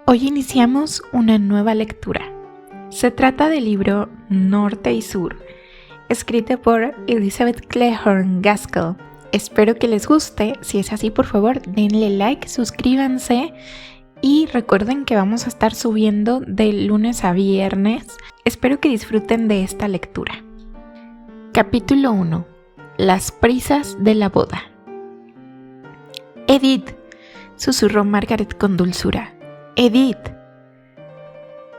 Hoy iniciamos una nueva lectura. Se trata del libro Norte y Sur, escrito por Elizabeth Cleghorn Gaskell. Espero que les guste. Si es así, por favor, denle like, suscríbanse y recuerden que vamos a estar subiendo de lunes a viernes. Espero que disfruten de esta lectura. Capítulo 1. Las prisas de la boda. Edith, susurró Margaret con dulzura. Edith.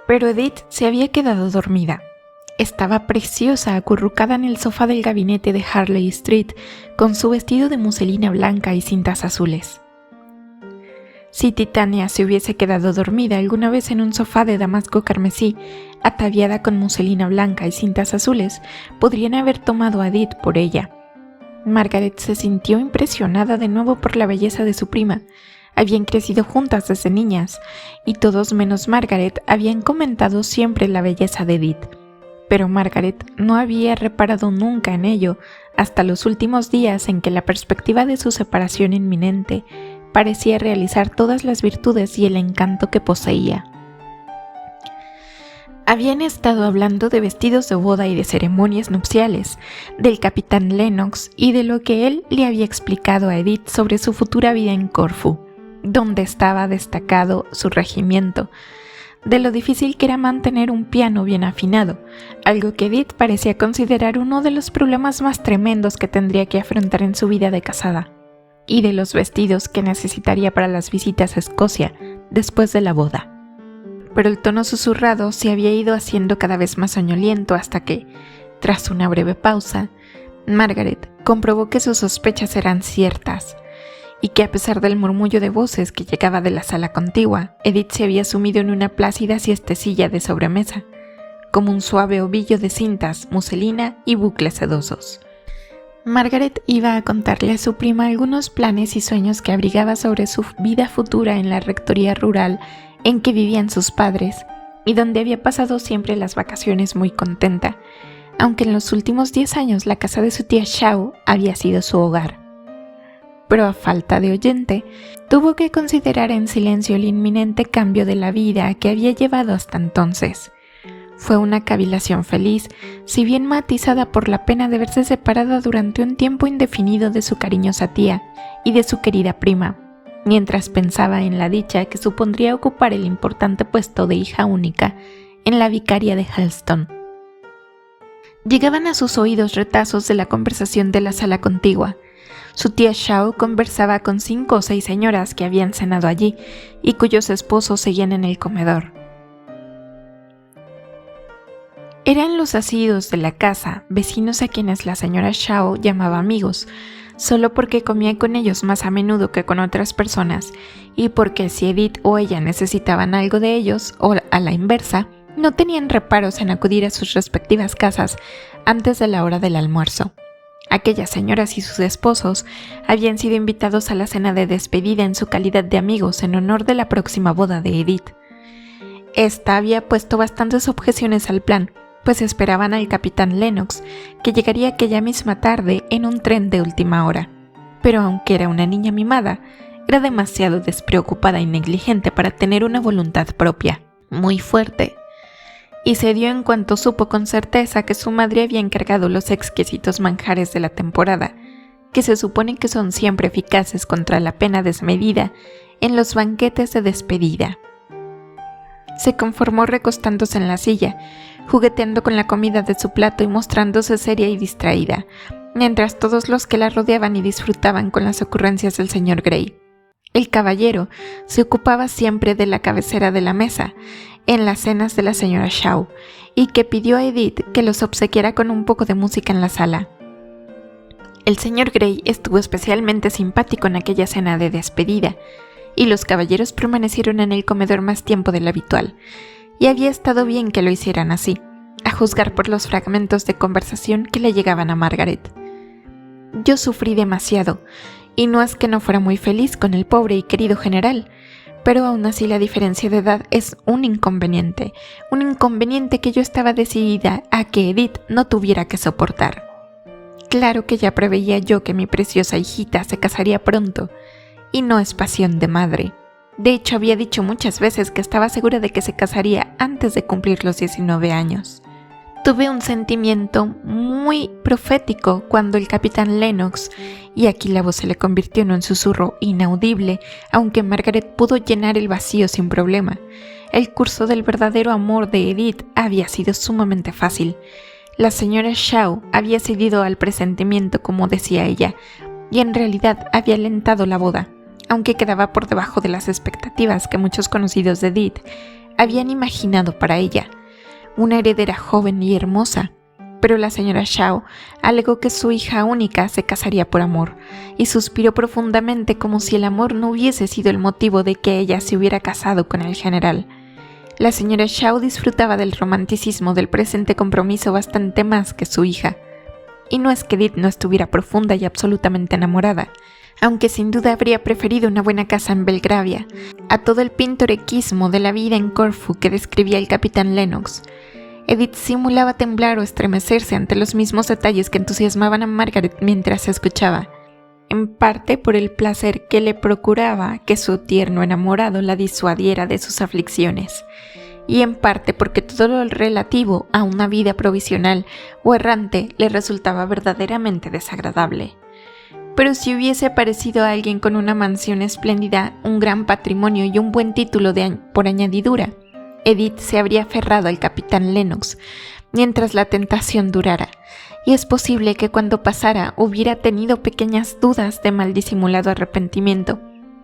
Pero Edith se había quedado dormida. Estaba preciosa acurrucada en el sofá del gabinete de Harley Street con su vestido de muselina blanca y cintas azules. Si Titania se hubiese quedado dormida alguna vez en un sofá de damasco carmesí, ataviada con muselina blanca y cintas azules, podrían haber tomado a Edith por ella. Margaret se sintió impresionada de nuevo por la belleza de su prima. Habían crecido juntas desde niñas, y todos menos Margaret habían comentado siempre la belleza de Edith. Pero Margaret no había reparado nunca en ello hasta los últimos días en que la perspectiva de su separación inminente parecía realizar todas las virtudes y el encanto que poseía. Habían estado hablando de vestidos de boda y de ceremonias nupciales, del capitán Lennox y de lo que él le había explicado a Edith sobre su futura vida en Corfú, donde estaba destacado su regimiento, de lo difícil que era mantener un piano bien afinado, algo que Edith parecía considerar uno de los problemas más tremendos que tendría que afrontar en su vida de casada, y de los vestidos que necesitaría para las visitas a Escocia después de la boda. Pero el tono susurrado se había ido haciendo cada vez más soñoliento hasta que, tras una breve pausa, Margaret comprobó que sus sospechas eran ciertas, y que a pesar del murmullo de voces que llegaba de la sala contigua, Edith se había sumido en una plácida siestecilla de sobremesa, como un suave ovillo de cintas, muselina y bucles sedosos. Margaret iba a contarle a su prima algunos planes y sueños que abrigaba sobre su vida futura en la rectoría rural en que vivían sus padres, y donde había pasado siempre las vacaciones muy contenta, aunque en los últimos 10 años la casa de su tía Shaw había sido su hogar. Pero a falta de oyente, tuvo que considerar en silencio el inminente cambio de la vida que había llevado hasta entonces. Fue una cavilación feliz, si bien matizada por la pena de verse separada durante un tiempo indefinido de su cariñosa tía y de su querida prima, mientras pensaba en la dicha que supondría ocupar el importante puesto de hija única en la vicaría de Helston. Llegaban a sus oídos retazos de la conversación de la sala contigua. Su tía Shaw conversaba con 5 o 6 señoras que habían cenado allí y cuyos esposos seguían en el comedor. Eran los asiduos de la casa, vecinos a quienes la señora Shaw llamaba amigos, solo porque comía con ellos más a menudo que con otras personas y porque si Edith o ella necesitaban algo de ellos, o a la inversa, no tenían reparos en acudir a sus respectivas casas antes de la hora del almuerzo. Aquellas señoras y sus esposos habían sido invitados a la cena de despedida en su calidad de amigos en honor de la próxima boda de Edith. Esta había puesto bastantes objeciones al plan, pues esperaban al capitán Lennox, que llegaría aquella misma tarde en un tren de última hora. Pero aunque era una niña mimada, era demasiado despreocupada y negligente para tener una voluntad propia, muy fuerte, y se dio en cuanto supo con certeza que su madre había encargado los exquisitos manjares de la temporada, que se supone que son siempre eficaces contra la pena desmedida en los banquetes de despedida. Se conformó recostándose en la silla, jugueteando con la comida de su plato y mostrándose seria y distraída, mientras todos los que la rodeaban y disfrutaban con las ocurrencias del señor Grey. El caballero se ocupaba siempre de la cabecera de la mesa, en las cenas de la señora Shaw, y que pidió a Edith que los obsequiara con un poco de música en la sala. El señor Grey estuvo especialmente simpático en aquella cena de despedida, y los caballeros permanecieron en el comedor más tiempo del habitual, y había estado bien que lo hicieran así, a juzgar por los fragmentos de conversación que le llegaban a Margaret. Yo sufrí demasiado, y no es que no fuera muy feliz con el pobre y querido general, pero aún así la diferencia de edad es un inconveniente que yo estaba decidida a que Edith no tuviera que soportar. Claro que ya preveía yo que mi preciosa hijita se casaría pronto, y no es pasión de madre. De hecho, había dicho muchas veces que estaba segura de que se casaría antes de cumplir los 19 años. Tuve un sentimiento muy profético cuando el capitán Lennox, y aquí la voz se le convirtió en un susurro inaudible, aunque Margaret pudo llenar el vacío sin problema. El curso del verdadero amor de Edith había sido sumamente fácil. La señora Shaw había cedido al presentimiento, como decía ella, y en realidad había alentado la boda, aunque quedaba por debajo de las expectativas que muchos conocidos de Edith habían imaginado para ella. Una heredera joven y hermosa, pero la señora Shaw alegó que su hija única se casaría por amor, y suspiró profundamente como si el amor no hubiese sido el motivo de que ella se hubiera casado con el general. La señora Shaw disfrutaba del romanticismo del presente compromiso bastante más que su hija, y no es que Edith no estuviera profunda y absolutamente enamorada, aunque sin duda habría preferido una buena casa en Belgravia a todo el pintoresquismo de la vida en Corfú que describía el capitán Lennox. Edith simulaba temblar o estremecerse ante los mismos detalles que entusiasmaban a Margaret mientras se escuchaba, en parte por el placer que le procuraba que su tierno enamorado la disuadiera de sus aflicciones, y en parte porque todo lo relativo a una vida provisional o errante le resultaba verdaderamente desagradable. Pero si hubiese aparecido a alguien con una mansión espléndida, un gran patrimonio y un buen título por añadidura, Edith se habría aferrado al capitán Lennox mientras la tentación durara, y es posible que cuando pasara hubiera tenido pequeñas dudas de mal disimulado arrepentimiento,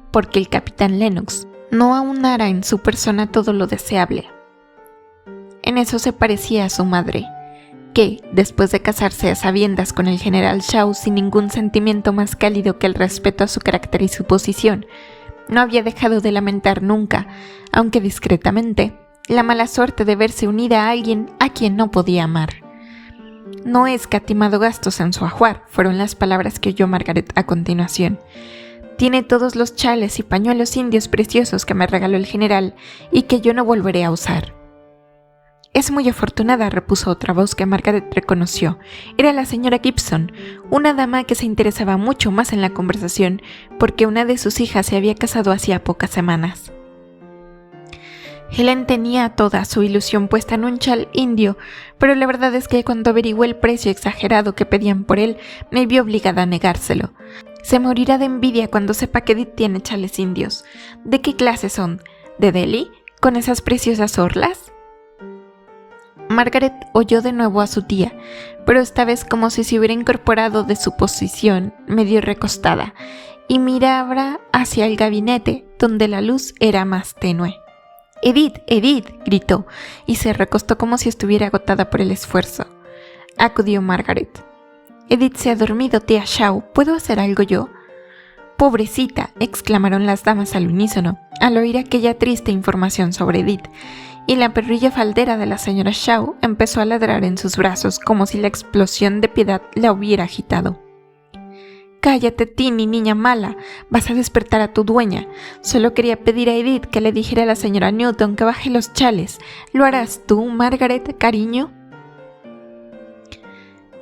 porque el capitán Lennox no aunara en su persona todo lo deseable. En eso se parecía a su madre, que, después de casarse a sabiendas con el general Shaw sin ningún sentimiento más cálido que el respeto a su carácter y su posición, no había dejado de lamentar nunca, aunque discretamente, la mala suerte de verse unida a alguien a quien no podía amar. No he escatimado gastos en su ajuar, fueron las palabras que oyó Margaret a continuación. Tiene todos los chales y pañuelos indios preciosos que me regaló el general y que yo no volveré a usar. Es muy afortunada, repuso otra voz que Margaret reconoció. Era la señora Gibson, una dama que se interesaba mucho más en la conversación porque una de sus hijas se había casado hacía pocas semanas. Helen tenía toda su ilusión puesta en un chal indio, pero la verdad es que cuando averigué el precio exagerado que pedían por él, me vi obligada a negárselo. Se morirá de envidia cuando sepa que Edith tiene chales indios. ¿De qué clase son? ¿De Delhi? ¿Con esas preciosas orlas? Margaret oyó de nuevo a su tía, pero esta vez como si se hubiera incorporado de su posición, medio recostada, y miraba hacia el gabinete, donde la luz era más tenue. «Edith, Edith», gritó, y se recostó como si estuviera agotada por el esfuerzo. Acudió Margaret. «Edith se ha dormido, tía Shaw. ¿Puedo hacer algo yo?» «Pobrecita», exclamaron las damas al unísono, al oír aquella triste información sobre Edith, y la perrilla faldera de la señora Shaw empezó a ladrar en sus brazos como si la explosión de piedad la hubiera agitado. «Cállate, Tini, niña mala, vas a despertar a tu dueña. Solo quería pedir a Edith que le dijera a la señora Newton que baje los chales. ¿Lo harás tú, Margaret, cariño?»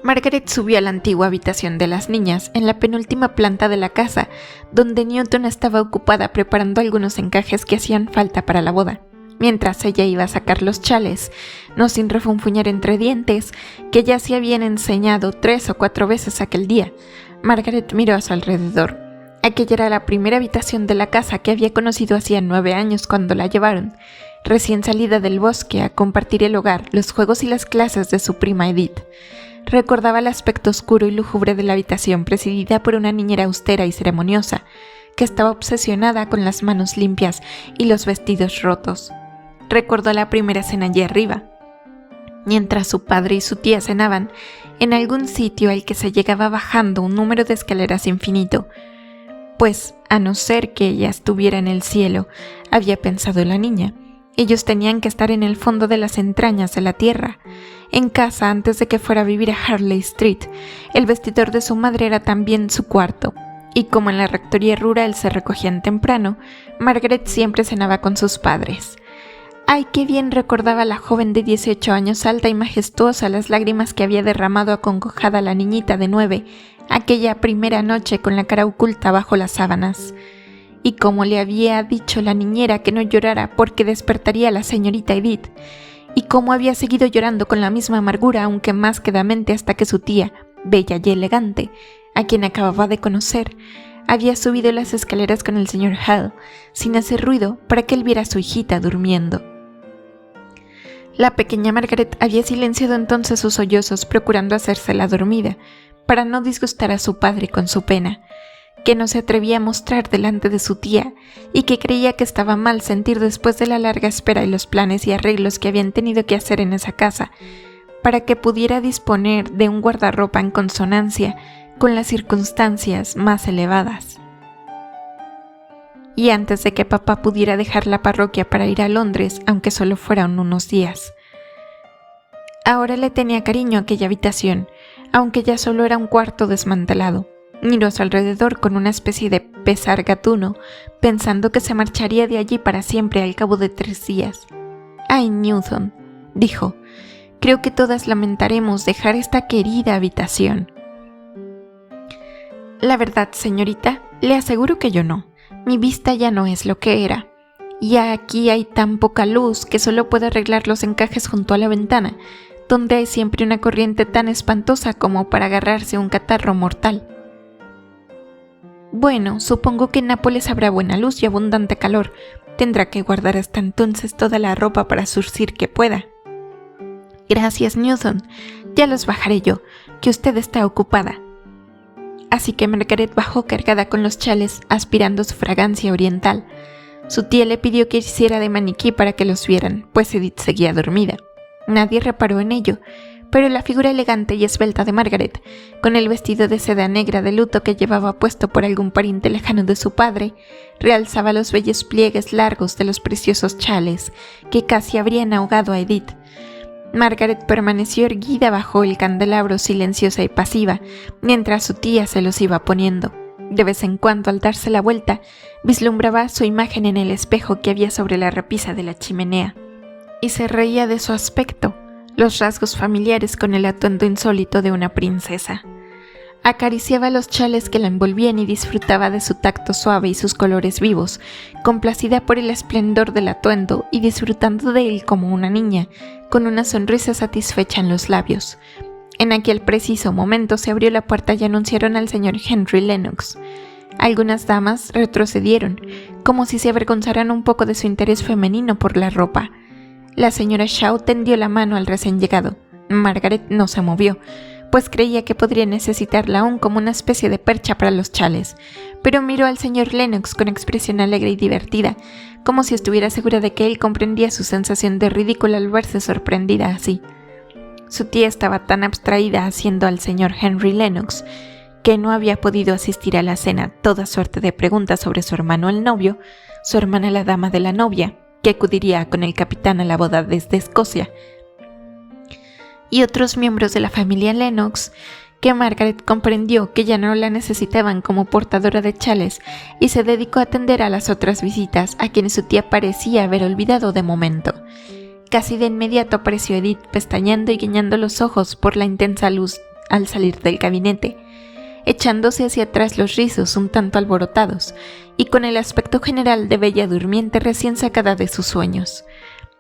Margaret subió a la antigua habitación de las niñas, en la penúltima planta de la casa, donde Newton estaba ocupada preparando algunos encajes que hacían falta para la boda, mientras ella iba a sacar los chales, no sin refunfuñar entre dientes, que ya se habían enseñado 3 o 4 veces aquel día. Margaret miró a su alrededor. Aquella era la primera habitación de la casa que había conocido hacía 9 años cuando la llevaron, recién salida del bosque, a compartir el hogar, los juegos y las clases de su prima Edith. Recordaba el aspecto oscuro y lúgubre de la habitación presidida por una niñera austera y ceremoniosa, que estaba obsesionada con las manos limpias y los vestidos rotos. Recordó la primera cena allí arriba, mientras su padre y su tía cenaban en algún sitio al que se llegaba bajando un número de escaleras infinito, pues, a no ser que ella estuviera en el cielo, había pensado la niña, ellos tenían que estar en el fondo de las entrañas de la tierra. En casa, antes de que fuera a vivir a Harley Street, el vestidor de su madre era también su cuarto, y como en la rectoría rural se recogían temprano, Margaret siempre cenaba con sus padres. Ay, qué bien recordaba la joven de 18 años, alta y majestuosa, las lágrimas que había derramado acongojada la niñita de 9, aquella primera noche con la cara oculta bajo las sábanas. y cómo le había dicho la niñera que no llorara porque despertaría a la señorita Edith, y cómo había seguido llorando con la misma amargura, aunque más quedamente, hasta que su tía, bella y elegante, a quien acababa de conocer, había subido las escaleras con el señor Hale, sin hacer ruido, para que él viera a su hijita durmiendo. La pequeña Margaret había silenciado entonces sus sollozos, procurando hacerse la dormida, para no disgustar a su padre con su pena, que no se atrevía a mostrar delante de su tía y que creía que estaba mal sentir después de la larga espera y los planes y arreglos que habían tenido que hacer en esa casa, para que pudiera disponer de un guardarropa en consonancia con las circunstancias más elevadas. Y antes de que papá pudiera dejar la parroquia para ir a Londres, aunque solo fueran unos días. Ahora le tenía cariño a aquella habitación, aunque ya solo era un cuarto desmantelado. Miró a su alrededor con una especie de pesar gatuno, pensando que se marcharía de allí para siempre al cabo de 3 días. «Ay, Newton», dijo, «creo que todas lamentaremos dejar esta querida habitación». «La verdad, señorita, le aseguro que yo no. Mi vista ya no es lo que era. Y aquí hay tan poca luz que solo puedo arreglar los encajes junto a la ventana, donde hay siempre una corriente tan espantosa como para agarrarse a un catarro mortal». «Bueno, supongo que en Nápoles habrá buena luz y abundante calor. Tendrá que guardar hasta entonces toda la ropa para surcir que pueda». «Gracias, Newton. Ya los bajaré yo, que usted está ocupada». Así que Margaret bajó cargada con los chales, aspirando su fragancia oriental. Su tía le pidió que hiciera de maniquí para que los vieran, pues Edith seguía dormida. Nadie reparó en ello, pero la figura elegante y esbelta de Margaret, con el vestido de seda negra de luto que llevaba puesto por algún pariente lejano de su padre, realzaba los bellos pliegues largos de los preciosos chales que casi habrían ahogado a Edith. Margaret permaneció erguida bajo el candelabro, silenciosa y pasiva, mientras su tía se los iba poniendo. De vez en cuando, al darse la vuelta, vislumbraba su imagen en el espejo que había sobre la repisa de la chimenea, y se reía de su aspecto, los rasgos familiares con el atuendo insólito de una princesa. Acariciaba los chales que la envolvían y disfrutaba de su tacto suave y sus colores vivos, complacida por el esplendor del atuendo y disfrutando de él como una niña, con una sonrisa satisfecha en los labios. En aquel preciso momento se abrió la puerta y anunciaron al señor Henry Lennox. Algunas damas retrocedieron, como si se avergonzaran un poco de su interés femenino por la ropa. La señora Shaw tendió la mano al recién llegado. Margaret no se movió, pues creía que podría necesitarla aún como una especie de percha para los chales, pero miró al señor Lennox con expresión alegre y divertida, como si estuviera segura de que él comprendía su sensación de ridículo al verse sorprendida así. Su tía estaba tan abstraída haciendo al señor Henry Lennox que no había podido asistir a la cena toda suerte de preguntas sobre su hermano el novio, su hermana la dama de la novia, que acudiría con el capitán a la boda desde Escocia, y otros miembros de la familia Lennox, que Margaret comprendió que ya no la necesitaban como portadora de chales y se dedicó a atender a las otras visitas a quienes su tía parecía haber olvidado de momento. Casi de inmediato apareció Edith pestañeando y guiñando los ojos por la intensa luz al salir del gabinete, echándose hacia atrás los rizos un tanto alborotados y con el aspecto general de bella durmiente recién sacada de sus sueños.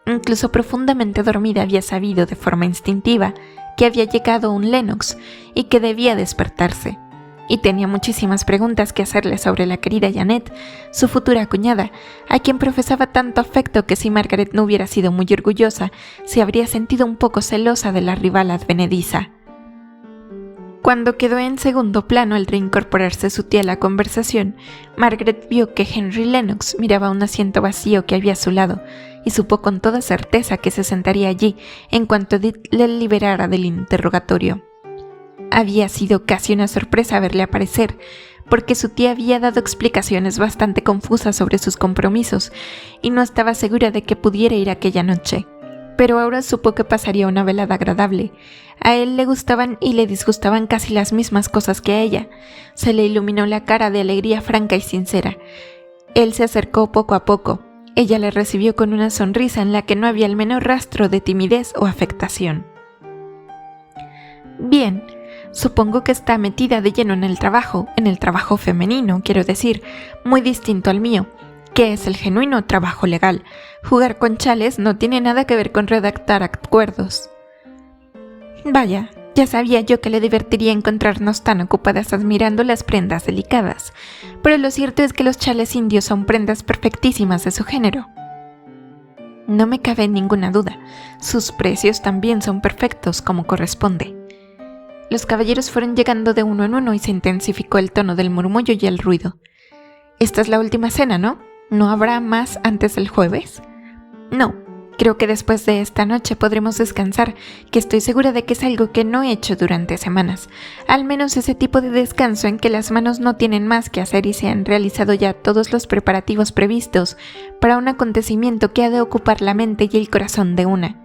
Incluso profundamente dormida había sabido de forma instintiva que había llegado un Lennox y que debía despertarse, y tenía muchísimas preguntas que hacerle sobre la querida Janet, su futura cuñada, a quien profesaba tanto afecto que si Margaret no hubiera sido muy orgullosa, se habría sentido un poco celosa de la rival advenediza. Cuando quedó en segundo plano al reincorporarse su tía a la conversación, Margaret vio que Henry Lennox miraba un asiento vacío que había a su lado y supo con toda certeza que se sentaría allí en cuanto Edith le liberara del interrogatorio. Había sido casi una sorpresa verle aparecer, porque su tía había dado explicaciones bastante confusas sobre sus compromisos y no estaba segura de que pudiera ir aquella noche. Pero ahora supo que pasaría una velada agradable. A él le gustaban y le disgustaban casi las mismas cosas que a ella. Se le iluminó la cara de alegría franca y sincera. Él se acercó poco a poco. Ella le recibió con una sonrisa en la que no había el menor rastro de timidez o afectación. «Bien, Supongo que está metida de lleno en el trabajo femenino, quiero decir, muy distinto al mío, que es el genuino trabajo legal. Jugar con chales no tiene nada que ver con redactar acuerdos. Vaya, ya sabía yo que le divertiría encontrarnos tan ocupadas admirando las prendas delicadas, pero lo cierto es que los chales indios son prendas perfectísimas de su género. No me cabe ninguna duda, sus precios también son perfectos como corresponde. Los caballeros fueron llegando de uno en uno y se intensificó el tono del murmullo y el ruido. Esta es la última cena, ¿no? ¿No habrá más antes del jueves? No, creo que después de esta noche podremos descansar, que estoy segura de que es algo que no he hecho durante semanas. Al menos ese tipo de descanso en que las manos no tienen más que hacer y se han realizado ya todos los preparativos previstos para un acontecimiento que ha de ocupar la mente y el corazón de una.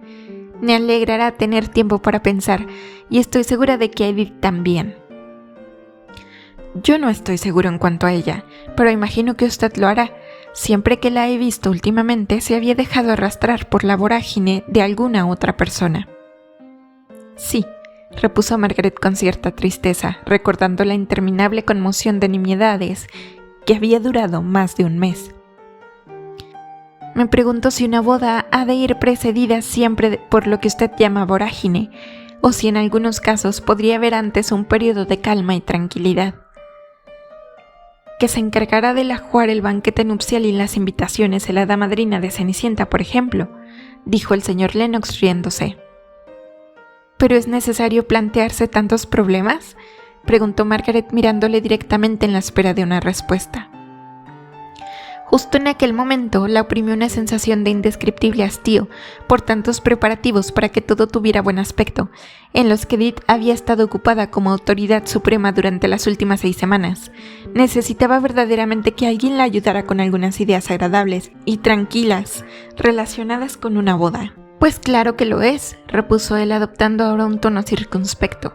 Me alegrará tener tiempo para pensar, y estoy segura de que Edith también. Yo no estoy seguro en cuanto a ella, pero imagino que usted lo hará. Siempre que la he visto últimamente se había dejado arrastrar por la vorágine de alguna otra persona. Sí, repuso Margaret con cierta tristeza, recordando la interminable conmoción de nimiedades que había durado más de un mes. Me pregunto si una boda ha de ir precedida siempre por lo que usted llama vorágine, o si en algunos casos podría haber antes un periodo de calma y tranquilidad. Que se encargará de ajuar el banquete nupcial y las invitaciones el hada madrina de Cenicienta, por ejemplo, dijo el señor Lennox riéndose. ¿Pero es necesario plantearse tantos problemas?, preguntó Margaret mirándole directamente en la espera de una respuesta. Justo en aquel momento la oprimió una sensación de indescriptible hastío por tantos preparativos para que todo tuviera buen aspecto, en los que Edith había estado ocupada como autoridad suprema durante las últimas 6 semanas. Necesitaba verdaderamente que alguien la ayudara con algunas ideas agradables y tranquilas relacionadas con una boda. Pues claro que lo es, repuso él adoptando ahora un tono circunspecto.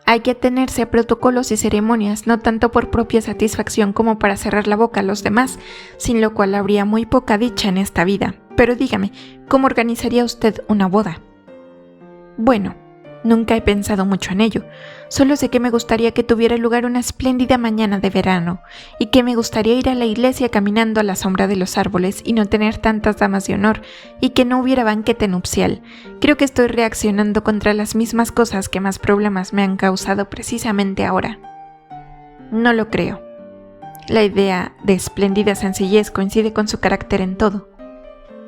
Hay que atenerse a protocolos y ceremonias, no tanto por propia satisfacción como para cerrar la boca a los demás, sin lo cual habría muy poca dicha en esta vida. Pero dígame, ¿cómo organizaría usted una boda? Bueno, nunca he pensado mucho en ello. Solo sé que me gustaría que tuviera lugar una espléndida mañana de verano, y que me gustaría ir a la iglesia caminando a la sombra de los árboles y no tener tantas damas de honor, y que no hubiera banquete nupcial. Creo que estoy reaccionando contra las mismas cosas que más problemas me han causado precisamente ahora. No lo creo. La idea de espléndida sencillez coincide con su carácter en todo.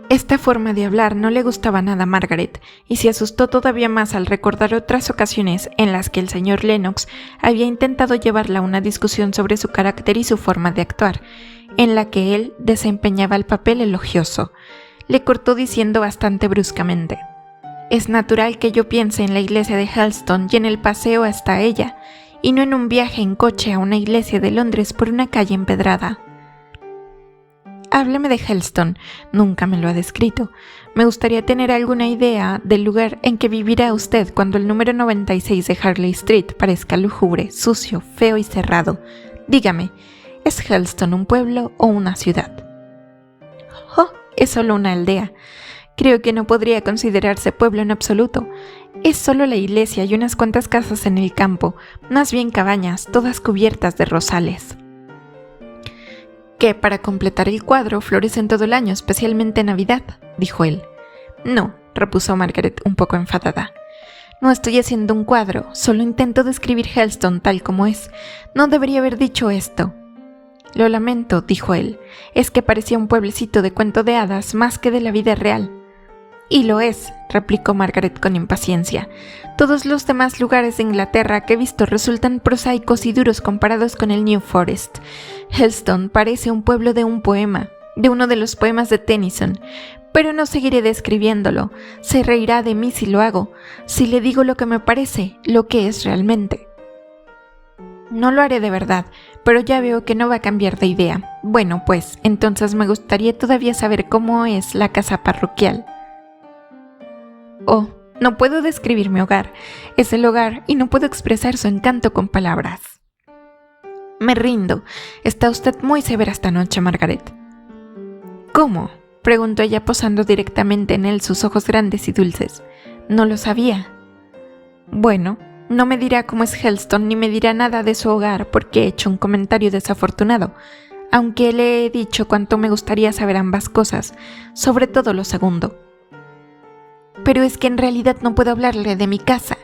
Esta forma de hablar no le gustaba nada a Margaret, y se asustó todavía más al recordar otras ocasiones en las que el señor Lennox había intentado llevarla a una discusión sobre su carácter y su forma de actuar, en la que él desempeñaba el papel elogioso. Le cortó diciendo bastante bruscamente: «Es natural que yo piense en la iglesia de Helston y en el paseo hasta ella, y no en un viaje en coche a una iglesia de Londres por una calle empedrada». Hábleme de Helston, nunca me lo ha descrito. Me gustaría tener alguna idea del lugar en que vivirá usted cuando el número 96 de Harley Street parezca lúgubre, sucio, feo y cerrado. Dígame, ¿es Helston un pueblo o una ciudad? Oh, es solo una aldea. Creo que no podría considerarse pueblo en absoluto. Es solo la iglesia y unas cuantas casas en el campo, más bien cabañas, todas cubiertas de rosales. Que para completar el cuadro florecen todo el año, especialmente en Navidad, dijo él. No, repuso Margaret un poco enfadada. No estoy haciendo un cuadro, solo intento describir Helston tal como es. No debería haber dicho esto. Lo lamento, dijo él, es que parecía un pueblecito de cuento de hadas más que de la vida real. Y lo es, replicó Margaret con impaciencia. Todos los demás lugares de Inglaterra que he visto resultan prosaicos y duros comparados con el New Forest. Helston parece un pueblo de un poema, de uno de los poemas de Tennyson, pero no seguiré describiéndolo. Se reirá de mí si lo hago, si le digo lo que me parece, lo que es realmente. No lo haré de verdad, pero ya veo que no va a cambiar de idea. Bueno, pues, entonces me gustaría todavía saber cómo es la casa parroquial. Oh, no puedo describir mi hogar. Es el hogar y no puedo expresar su encanto con palabras. Me rindo. Está usted muy severa esta noche, Margaret. ¿Cómo?, preguntó ella posando directamente en él sus ojos grandes y dulces. No lo sabía. Bueno, No me dirá cómo es Helston ni me dirá nada de su hogar porque he hecho un comentario desafortunado, aunque le he dicho cuánto me gustaría saber ambas cosas, sobre todo lo segundo. Pero es que en realidad no puedo hablarle de mi casa.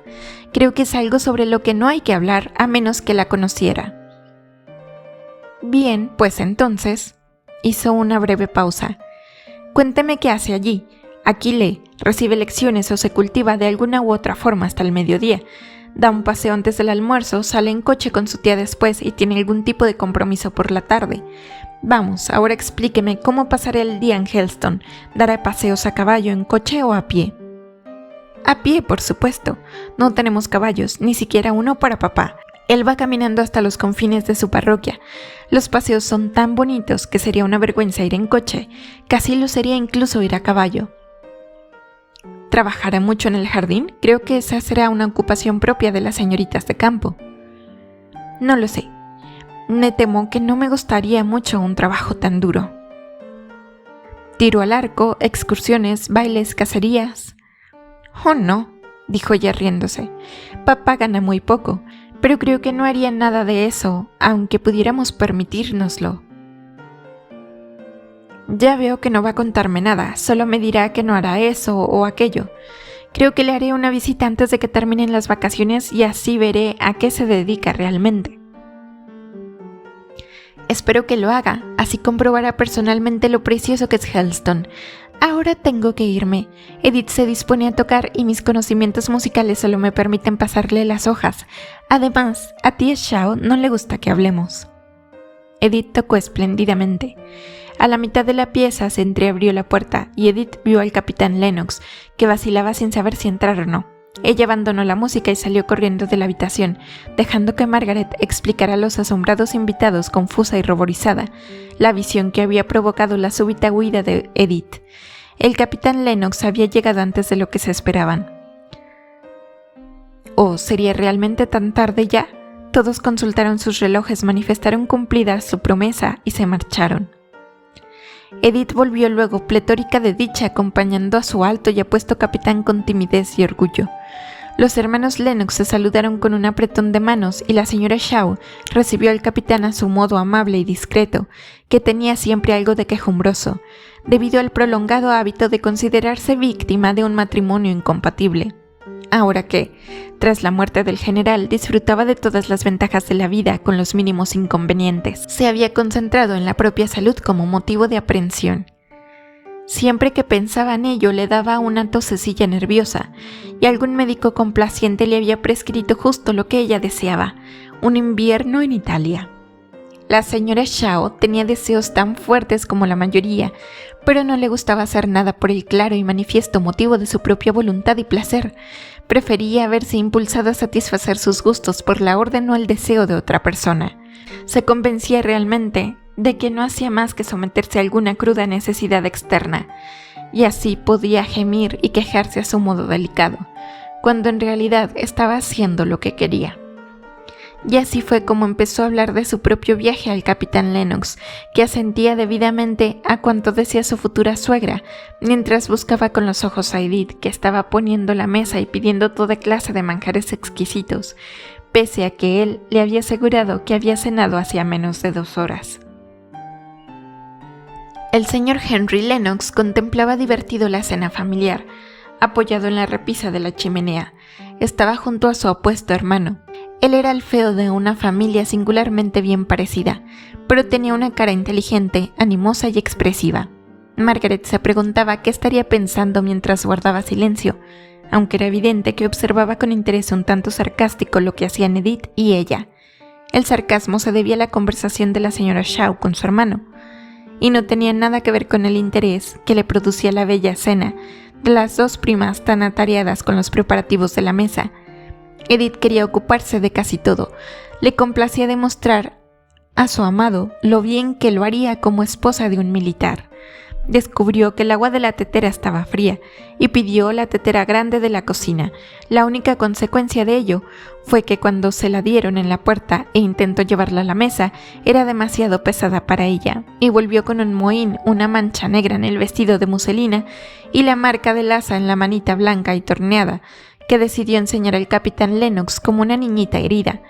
Creo que es algo sobre lo que no hay que hablar a menos que la conociera. Bien, pues entonces, hizo una breve pausa. Cuénteme qué hace allí. Aquí lee, recibe lecciones o se cultiva de alguna u otra forma hasta el mediodía. Da un paseo antes del almuerzo, sale en coche con su tía después y tiene algún tipo de compromiso por la tarde. Vamos, ahora explíqueme cómo pasará el día en Helston. ¿Dará paseos a caballo, en coche o a pie? A pie, por supuesto. No tenemos caballos, ni siquiera uno para papá. Él va caminando hasta los confines de su parroquia. Los paseos son tan bonitos que sería una vergüenza ir en coche. Casi lo sería incluso ir a caballo. ¿Trabajará mucho en el jardín? Creo que esa será una ocupación propia de las señoritas de campo. No lo sé. Me temo que no me gustaría mucho un trabajo tan duro. Tiro al arco, excursiones, bailes, cacerías. Oh, no, dijo ella riéndose. Papá gana muy poco, pero creo que no haría nada de eso, aunque pudiéramos permitírnoslo. Ya veo que no va a contarme nada, solo me dirá que no hará eso o aquello. Creo que le haré una visita antes de que terminen las vacaciones y así veré a qué se dedica realmente. Espero que lo haga, así comprobará personalmente lo precioso que es Helston. Ahora tengo que irme. Edith se dispone a tocar y mis conocimientos musicales solo me permiten pasarle las hojas. Además, a tía Shao no le gusta que hablemos. Edith tocó espléndidamente. A la mitad de la pieza se entreabrió la puerta y Edith vio al capitán Lennox, que vacilaba sin saber si entrar o no. Ella abandonó la música y salió corriendo de la habitación, dejando que Margaret explicara a los asombrados invitados, confusa y ruborizada, la visión que había provocado la súbita huida de Edith. El capitán Lennox había llegado antes de lo que se esperaban. ¿O sería realmente tan tarde ya? Todos consultaron sus relojes, manifestaron cumplida su promesa y se marcharon. Edith volvió luego pletórica de dicha, acompañando a su alto y apuesto capitán con timidez y orgullo. Los hermanos Lennox se saludaron con un apretón de manos y la señora Shaw recibió al capitán a su modo amable y discreto, que tenía siempre algo de quejumbroso, debido al prolongado hábito de considerarse víctima de un matrimonio incompatible. Ahora que, tras la muerte del general, disfrutaba de todas las ventajas de la vida con los mínimos inconvenientes, se había concentrado en la propia salud como motivo de aprensión. Siempre que pensaba en ello le daba una tosecilla nerviosa, y algún médico complaciente le había prescrito justo lo que ella deseaba, un invierno en Italia. La señora Shao tenía deseos tan fuertes como la mayoría, pero no le gustaba hacer nada por el claro y manifiesto motivo de su propia voluntad y placer. Prefería verse impulsada a satisfacer sus gustos por la orden o el deseo de otra persona. Se convencía realmente de que no hacía más que someterse a alguna cruda necesidad externa, y así podía gemir y quejarse a su modo delicado, cuando en realidad estaba haciendo lo que quería. Y así fue como empezó a hablar de su propio viaje al capitán Lennox, que asentía debidamente a cuanto decía su futura suegra, mientras buscaba con los ojos a Edith, que estaba poniendo la mesa y pidiendo toda clase de manjares exquisitos, pese a que él le había asegurado que había cenado hacía menos de 2 horas. El señor Henry Lennox contemplaba divertido la cena familiar, apoyado en la repisa de la chimenea. Estaba junto a su apuesto hermano. Él era el feo de una familia singularmente bien parecida, pero tenía una cara inteligente, animosa y expresiva. Margaret se preguntaba qué estaría pensando mientras guardaba silencio, aunque era evidente que observaba con interés un tanto sarcástico lo que hacían Edith y ella. El sarcasmo se debía a la conversación de la señora Shaw con su hermano, y no tenía nada que ver con el interés que le producía la bella cena de las 2 primas tan atareadas con los preparativos de la mesa. Edith quería ocuparse de casi todo. Le complacía demostrar a su amado lo bien que lo haría como esposa de un militar. Descubrió que el agua de la tetera estaba fría y pidió la tetera grande de la cocina. La única consecuencia de ello fue que cuando se la dieron en la puerta e intentó llevarla a la mesa, era demasiado pesada para ella, y volvió con un mohín, una mancha negra en el vestido de muselina y la marca del asa en la manita blanca y torneada, que decidió enseñar al capitán Lennox como una niñita herida.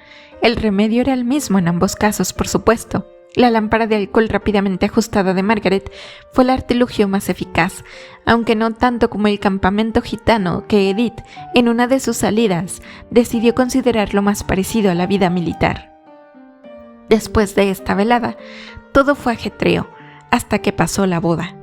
El remedio era el mismo en ambos casos, por supuesto. La lámpara de alcohol rápidamente ajustada de Margaret fue el artilugio más eficaz, aunque no tanto como el campamento gitano que Edith, en una de sus salidas, decidió considerar lo más parecido a la vida militar. Después de esta velada, todo fue ajetreo, hasta que pasó la boda.